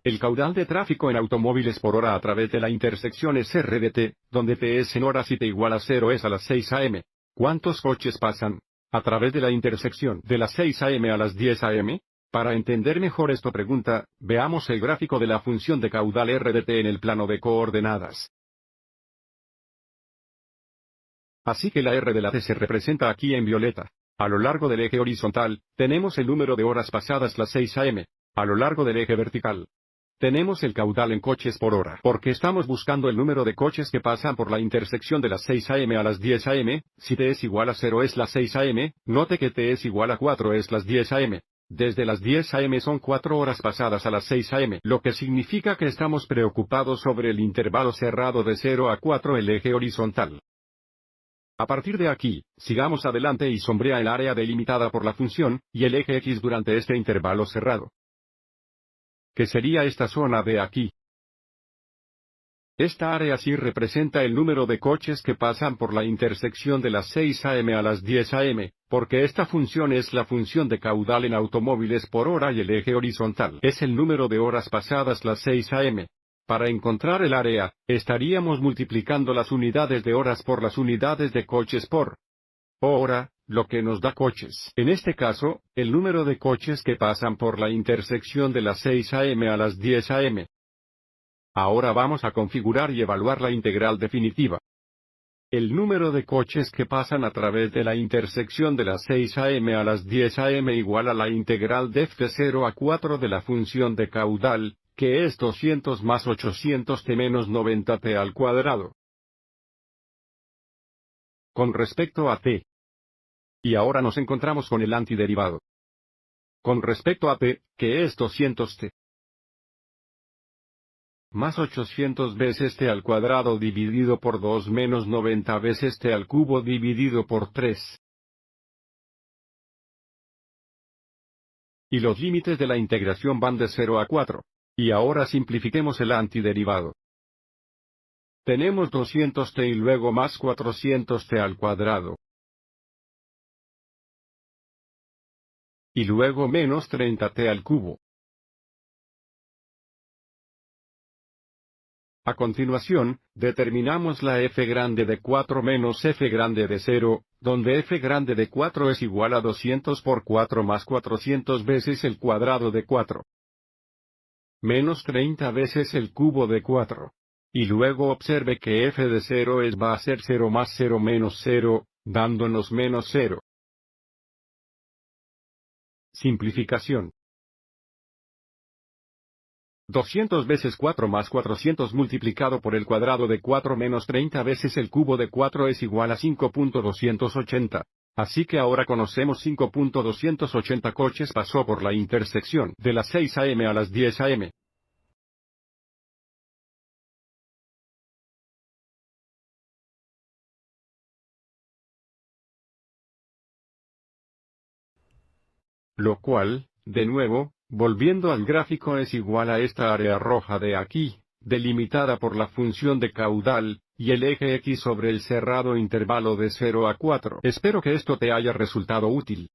El caudal de tráfico en automóviles por hora a través de la intersección es RDT, donde T es en horas y T igual a 0 es a las 6 am. ¿Cuántos coches pasan a través de la intersección de las 6 am a las 10 am? Para entender mejor esta pregunta, veamos el gráfico de la función de caudal RDT en el plano de coordenadas. Así que la R de la T se representa aquí en violeta. A lo largo del eje horizontal, tenemos el número de horas pasadas las 6 am. A lo largo del eje vertical, tenemos el caudal en coches por hora, porque estamos buscando el número de coches que pasan por la intersección de las 6 am a las 10 am, si T es igual a 0 es las 6 am, note que T es igual a 4 es las 10 am. Desde las 10 am son 4 horas pasadas a las 6 am, lo que significa que estamos preocupados sobre el intervalo cerrado de 0 a 4 el eje horizontal. A partir de aquí, sigamos adelante y sombrea el área delimitada por la función, y el eje X durante este intervalo cerrado. ¿Qué sería esta zona de aquí? Esta área sí representa el número de coches que pasan por la intersección de las 6 am a las 10 am, porque esta función es la función de caudal en automóviles por hora y el eje horizontal es el número de horas pasadas las 6 am. Para encontrar el área, estaríamos multiplicando las unidades de horas por las unidades de coches por hora, lo que nos da coches. En este caso, el número de coches que pasan por la intersección de las 6 am a las 10 am. Ahora vamos a configurar y evaluar la integral definitiva. El número de coches que pasan a través de la intersección de las 6 am a las 10 am igual a la integral de f de 0 a 4 de la función de caudal, que es 200 más 800t menos 90t al cuadrado. Con respecto a t. Y ahora nos encontramos con el antiderivado. Con respecto a t, que es 200t. Más 800 veces t al cuadrado dividido por 2 menos 90 veces t al cubo dividido por 3. Y los límites de la integración van de 0 a 4. Y ahora simplifiquemos el antiderivado. Tenemos 200t y luego más 400t al cuadrado. Y luego menos 30t al cubo. A continuación, determinamos la f grande de 4 menos f grande de 0, donde f grande de 4 es igual a 200 por 4 más 400 veces el cuadrado de 4. Menos 30 veces el cubo de 4. Y luego observe que f de 0 va a ser 0 más 0 menos 0, dándonos menos 0. Simplificación. 200 veces 4 más 400 multiplicado por el cuadrado de 4 menos 30 veces el cubo de 4 es igual a 5.280. Así que ahora conocemos 5.280 coches pasó por la intersección de las 6 am a las 10 am. Lo cual, de nuevo, volviendo al gráfico es igual a esta área roja de aquí, delimitada por la función de caudal, y el eje X sobre el cerrado intervalo de 0 a 4. Espero que esto te haya resultado útil.